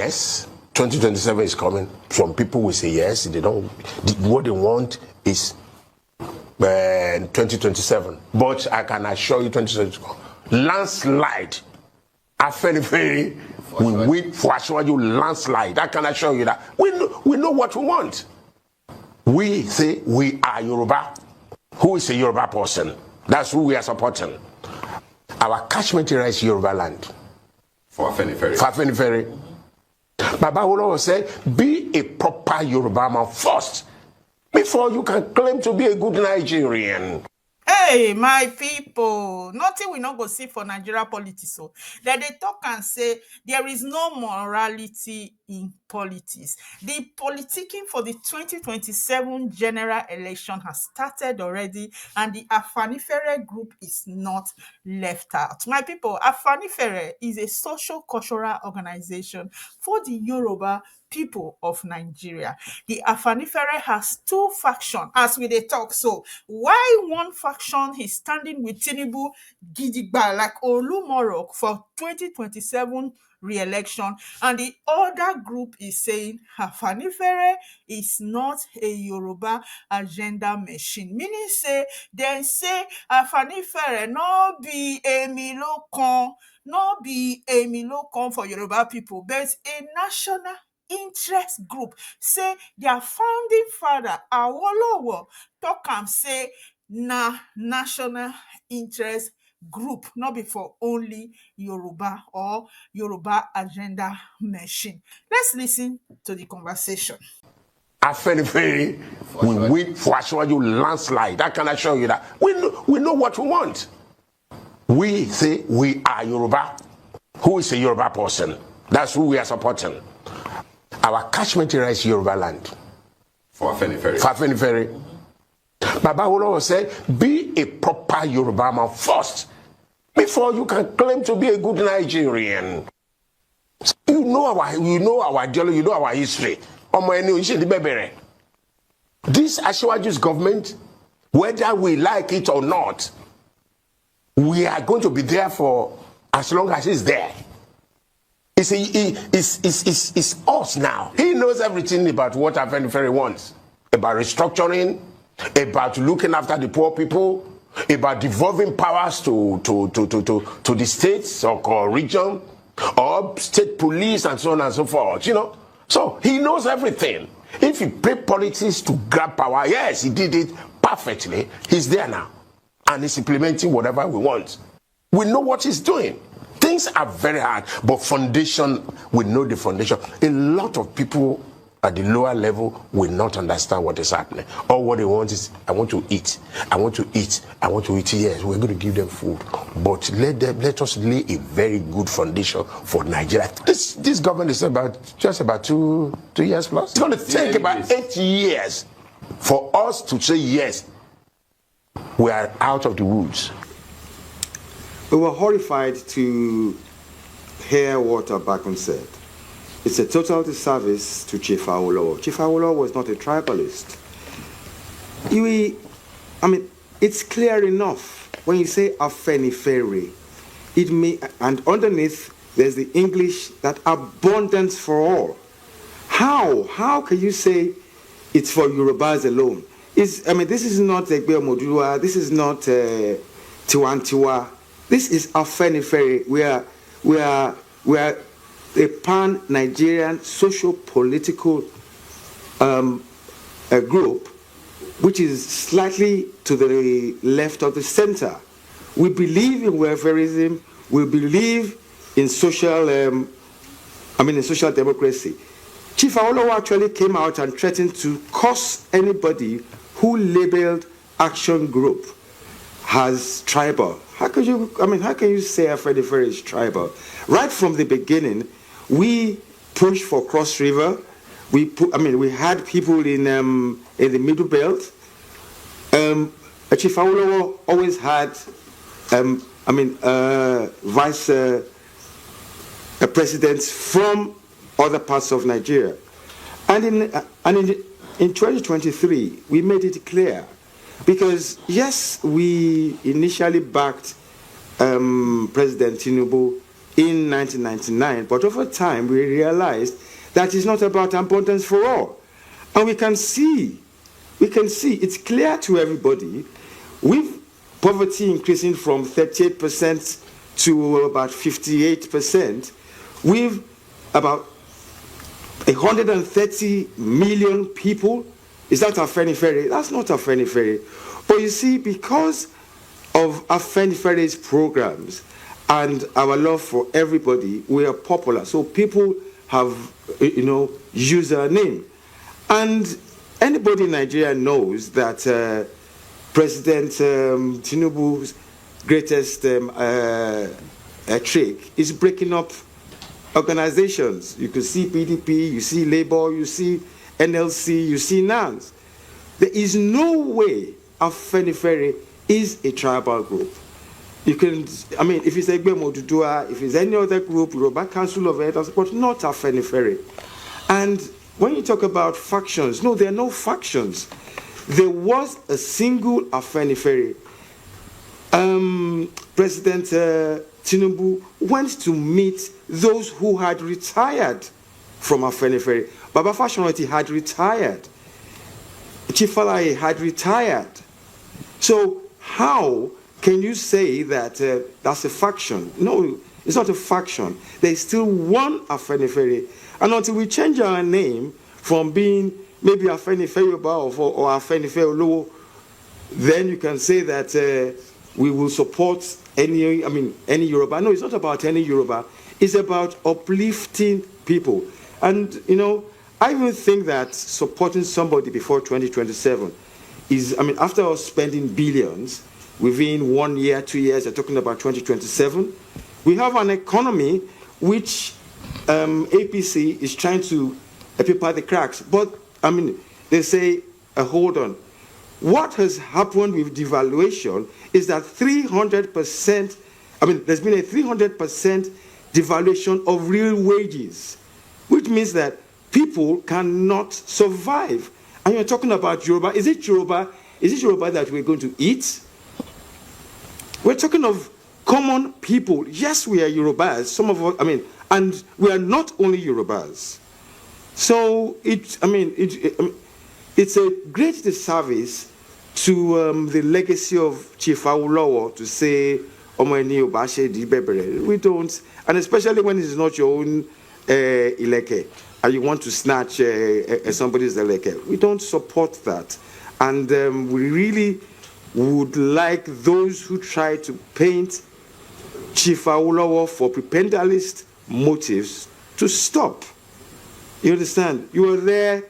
Yes, 2027 is coming. Some people will say yes. They don't. What they want is 2027. But I can assure you, 2027 landslide. Afenifere will win for you landslide. I can assure you that we know what we want. We say we are Yoruba. Who is a Yoruba person? That's who we are supporting. Our catchment area is Yoruba land. For Afenifere. For Afenifere. Baba Olo said, be a proper Yoruba man first before you can claim to be a good Nigerian. Hey, my people, nothing we not go see for Nigeria politics. So that they talk and say there is no morality in politics. The politicking for the 2027 general election has started already, and the Afenifere group is not left out. My people, Afenifere is a social-cultural organization for the Yoruba people of Nigeria. The Afenifere has two factions, as we dey talk so. Why one faction is standing with Tinubu gidigba like Olumorok for 2027 re-election, and the other group is saying Afenifere is not a Yoruba agenda machine, meaning say dem say Afenifere no be Emi Lokan, no be Emi Lokan for Yoruba people, but a national interest group. Say their founding father Awolowo talk am say na national interest group, not be for only Yoruba or Yoruba agenda machine. Let's listen to the conversation. Afenifere will win for you landslide. I can assure you that we know what we want. We say we are Yoruba. Who is a Yoruba person? That's who we are supporting. Our catchment area is Yoruba land. For Afenifere. For Afenifere. Baba Olo said, be a proper Yoruba man first before you can claim to be a good Nigerian. You know our ideology, you know our history. This Asiwaju's government, whether we like it or not, we are going to be there for as long as he's there. It's us now. He knows everything about what Afenifere wants, about restructuring, about looking after the poor people, about devolving powers to the states or region, or state police and so on and so forth. You know, so he knows everything. If he play politics to grab power, yes, he did it perfectly. He's there now, and he's implementing whatever we want. We know what he's doing. Things are very hard, but foundation, we know the foundation. A lot of people at the lower level will not understand what is happening. All what they want is, I want to eat, I want to eat, I want to eat. Yes, we're going to give them food, but let us lay a very good foundation for Nigeria. This government is just about two years plus. It's going to take about 8 years for us to say yes, we are out of the woods. We were horrified to hear what Abakun said. It's a total disservice to Chief Awolowo. Chief Awolowo was not a tribalist. It's clear enough when you say Afenifere. And underneath there's the English that abundance for all. How can you say it's for Yorubas alone? This is not Egbe Modua. This is not Tiwantiwa. This is Afenifere. We are a pan-Nigerian socio-political group, which is slightly to the left of the center. We believe in welfareism. We believe in social democracy. Chief Awolowo actually came out and threatened to curse anybody who labeled Action Group as tribal. How can you say Afenifere is tribal? Right from the beginning, we pushed for Cross River. We had people in the Middle Belt. Chief Awolowo always had vice presidents from other parts of Nigeria. And in 2023, we made it clear, because yes, we initially backed President Tinubu in 1999, but over time we realized that it's not about abundance for all. And we can see, it's clear to everybody, with poverty increasing from 38% to about 58%, with about 130 million people. Is that Afenifere? That's not Afenifere. But you see, because of Afenifere's programs and our love for everybody, we are popular. So people have, used our name. And anybody in Nigeria knows that President Tinubu's greatest trick is breaking up organizations. You can see PDP, you see Labour, you see NLC, you see NANS. There is no way Afenifere is a tribal group. You can, if it's Egbe Modudua, if it's any other group, Yoruba Council of Elders, but not Afenifere. And when you talk about factions, no, there are no factions. There was a single Afenifere. President Tinubu went to meet those who had retired from Afenifere. Baba Fashionati had retired. Chifalaye had retired. So how can you say that that's a faction? No, it's not a faction. There is still one Afenifere. And until we change our name from being maybe Afenifere Yoruba or Afenifere Olowo, then you can say that we will support any Yoruba. No, it's not about any Yoruba. It's about uplifting people. And, I even think that supporting somebody before 2027 is, after us spending billions, within 1 year, 2 years, they're talking about 2027, we have an economy which APC is trying to paper the cracks. But, they say, hold on. What has happened with devaluation is that 300%, there's been a 300% devaluation of real wages, which means that people cannot survive. And you're talking about Yoruba. Is it Yoruba that we're going to eat? We're talking of common people. Yes, we are Yorubas. Some of us, and we are not only Yorubas. So it's a great disservice to the legacy of Chief Awolowo to say, we don't, and especially when it's not your own Ileke, and you want to snatch somebody's Ileke. We don't support that. And we really would like those who try to paint Chief Awolowo for propagandist motives to stop. You understand? You are there,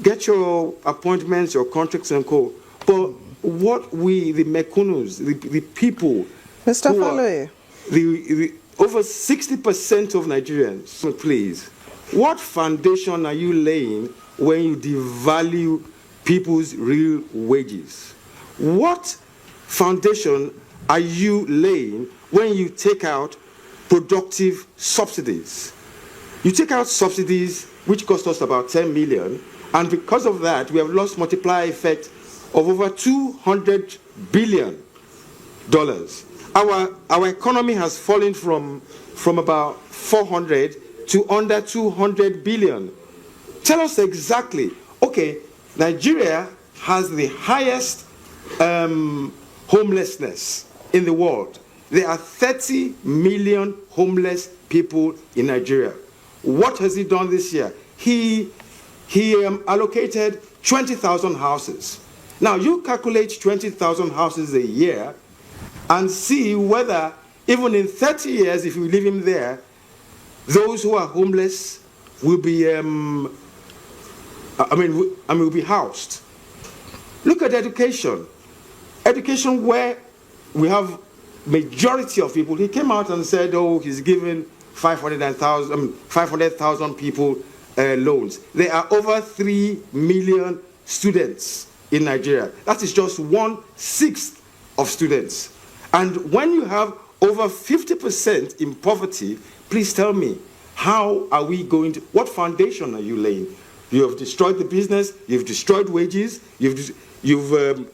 get your appointments, your contracts and co. But what we, the Mekunus, the people, Mr. Faloye, the over 60% of Nigerians, please, what foundation are you laying when you devalue people's real wages? What foundation are you laying when you take out productive subsidies? You take out subsidies which cost us about 10 million, and because of that, we have lost multiplier effect of over $200 billion. Our economy has fallen from about 400 to under 200 billion. Tell us exactly. Okay, Nigeria has the highest homelessness in the world. There are 30 million homeless people in Nigeria. What has he done this year? He allocated 20,000 houses. Now, you calculate 20,000 houses a year and see whether, even in 30 years, if you leave him there, those who are homeless will be, will be housed. Look at education. Education where we have majority of people. He came out and said, oh, he's given 500,000 people loans. There are over 3 million students in Nigeria. That is just 1/6 of students. And when you have over 50% in poverty, please tell me, how are we going to, what foundation are you laying? You have destroyed the business, you've destroyed wages, you've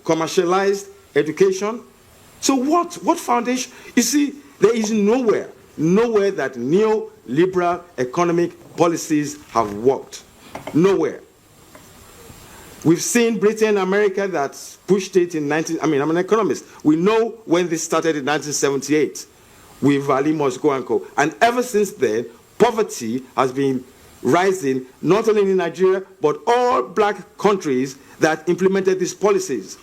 commercialized education. So what foundation? You see, there is nowhere nowhere that neoliberal economic policies have worked. Nowhere. We've seen Britain, America that pushed it in I'm an economist. We know when this started in 1978 with Ali Moscow and Co. And ever since then, poverty has been rising, not only in Nigeria, but all black countries that implemented these policies.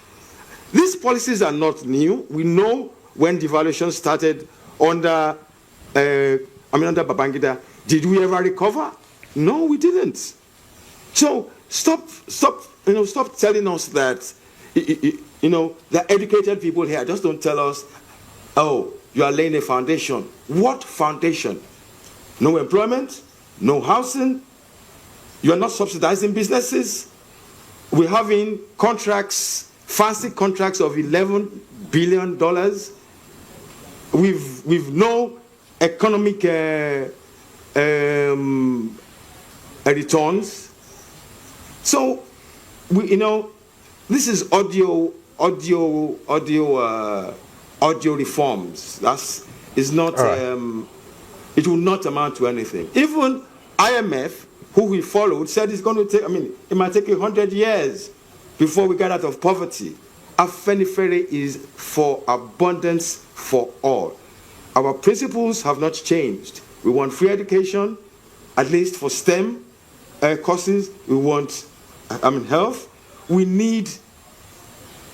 These policies are not new. We know when devaluation started under Babangida. Did we ever recover? No, we didn't. So stop telling us that, the educated people here. Just don't tell us, oh, you are laying a foundation. What foundation? No employment, no housing. You are not subsidizing businesses. We're having contracts, fancy contracts of $11 billion. With no economic returns. So this is audio reforms. Is not. Right. It will not amount to anything. Even IMF, who we followed, said it's going to take. It might take 100 years before we get out of poverty. Afenifere is for abundance for all. Our principles have not changed. We want free education, at least for STEM courses. We want health. We need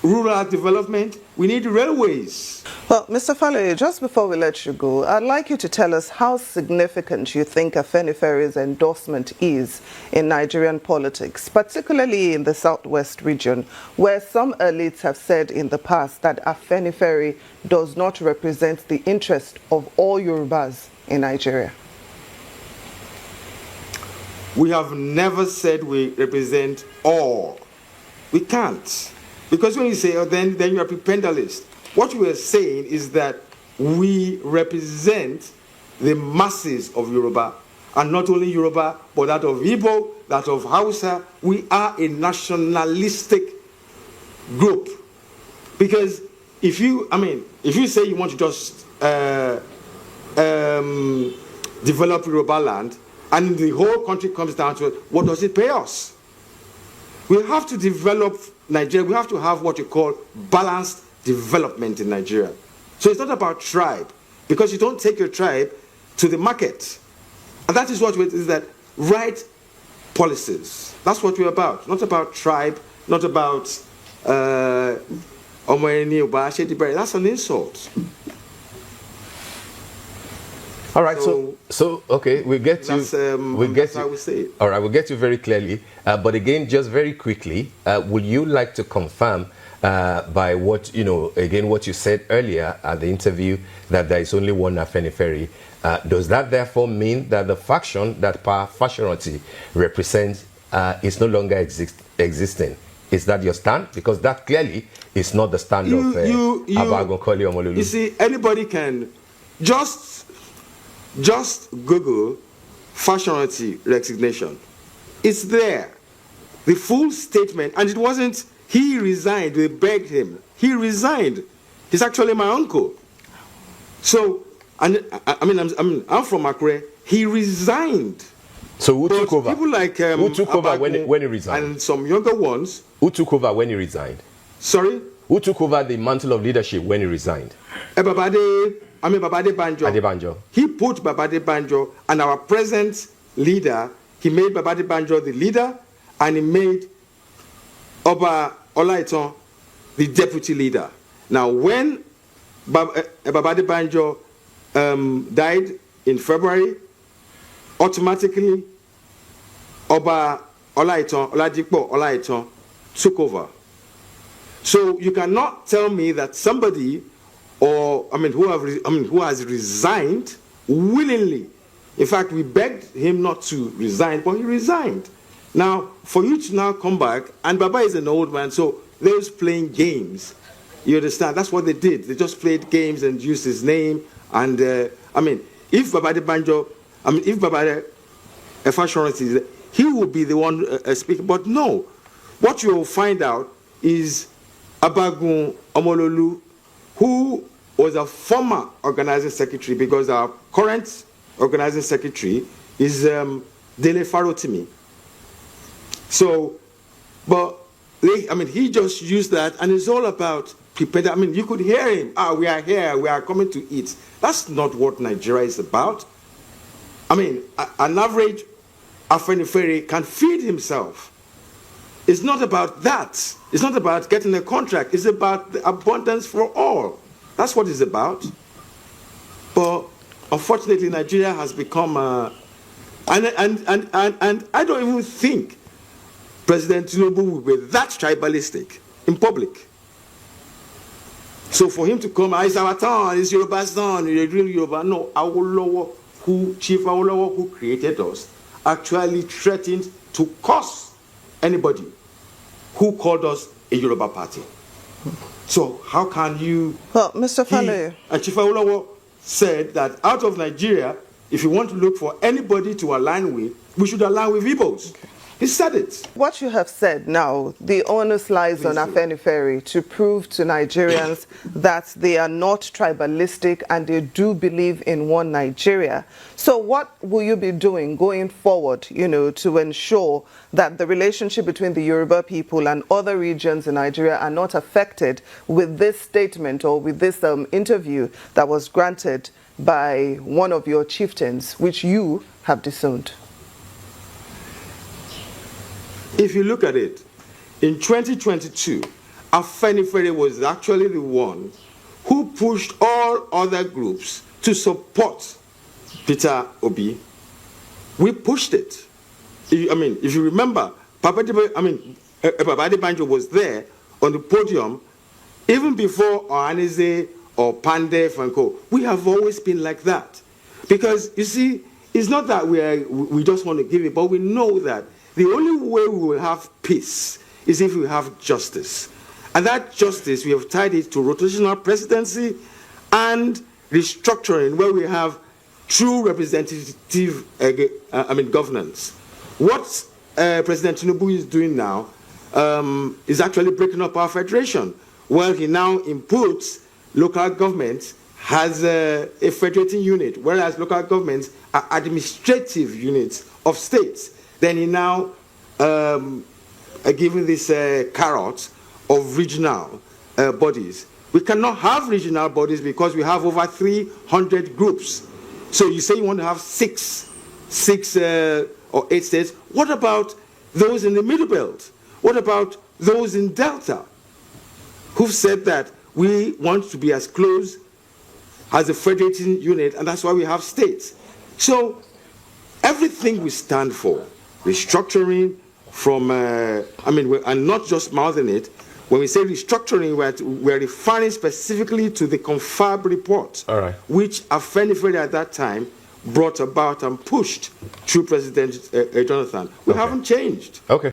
rural development. We need railways. Well, Mr. Faloye, just before we let you go, I'd like you to tell us how significant you think Afenifere's endorsement is in Nigerian politics, particularly in the southwest region, where some elites have said in the past that Afenifere does not represent the interest of all Yorubas in Nigeria. We have never said we represent all. We can't. Because when you say, oh, then you are prepentalist. What we are saying is that we represent the masses of Yoruba, and not only Yoruba, but that of Igbo, that of Hausa. We are a nationalistic group. Because if you say you want to just develop Yoruba land, and the whole country comes down to it, what does it pay us? We have to develop Nigeria. We have to have what you call balanced development in Nigeria. So it's not about tribe, because you don't take your tribe to the market. And that is what is that right policies. That's what we're about. Not about tribe, not about that's an insult. All right, so okay, we'll get you. That's how we say it. All right, we'll get you very clearly. But again, just very quickly, would you like to confirm by what what you said earlier at the interview, that there is only one Afenifere? Does that therefore mean that the faction that Fashionati represents is no longer existing? Is that your stand? Because that clearly is not the stand of Abagonkoli Omololu. You see, anybody can just Google Fashionati resignation. It's there. The full statement, and it wasn't he resigned, we begged him. He resigned. He's actually my uncle. So, I'm from Akure. He resigned. So who took over? People like who took over when he resigned? And some younger ones. Who took over when he resigned? Sorry? Who took over the mantle of leadership when he resigned? Babade Banjo. Adebanjo. He put Babade Banjo, and our present leader, he made Babade Banjo the leader, and he made Oba Olaiton the deputy leader. Now, when Babade Banjo died in February, automatically Oba Oladipo Olaiton took over. So you cannot tell me that somebody who has resigned willingly. In fact, we begged him not to resign, but he resigned. Now, for you to now come back, and Baba is an old man, so they was playing games. You understand? That's what they did. They just played games and used his name. And if Babade Banjo, if Babade Fashionati, he will be the one speaking. But no, what you will find out is Abagun Omololu, who was a former organizing secretary, because our current organizing secretary is Dele Farotimi. So, but he just used that, and it's all about prepared. I mean, you could hear him. We are here. We are coming to eat. That's not what Nigeria is about. I mean, an average Afenifere can feed himself. It's not about that. It's not about getting a contract. It's about the abundance for all. That's what it's about. But unfortunately, Nigeria has become and I don't even think President Tinubu will be that tribalistic in public. So for him to come, it's our turn, it's Yoruba's turn, you're doing Yoruba. No, Chief Awolowo, who created us, actually threatened to curse anybody who called us a Yoruba party. So how can you... Well, Mr. Fale... And Chief Awolowo said that out of Nigeria, if you want to look for anybody to align with, we should align with Igbos. Okay. He said it. What you have said now, the onus lies on Afenifere to prove to Nigerians that they are not tribalistic and they do believe in one Nigeria. So what will you be doing going forward, to ensure that the relationship between the Yoruba people and other regions in Nigeria are not affected with this statement or with this interview that was granted by one of your chieftains, which you have disowned? If you look at it, in 2022, Afenifere was actually the one who pushed all other groups to support Peter Obi. We pushed it. If you remember, Papa Adebanjo was there on the podium even before Ohanaeze or Pandey Franco. We have always been like that. Because, you see, it's not that we just want to give it, but we know that the only way we will have peace is if we have justice. And that justice, we have tied it to rotational presidency and restructuring, where we have true representative governance. What President Tinubu is doing now is actually breaking up our federation, where he now inputs local governments has a federating unit, whereas local governments are administrative units of states. Then he now given this carrot of regional bodies. We cannot have regional bodies because we have over 300 groups. So you say you want to have six or 8 states. What about those in the Middle Belt? What about those in Delta who've said that we want to be as close as a federating unit, and that's why we have states? So everything we stand for, restructuring from, and not just mouthing it. When we say restructuring, we're referring specifically to the Confab report, which Afenifere at that time brought about and pushed through President Jonathan. We haven't changed. Okay.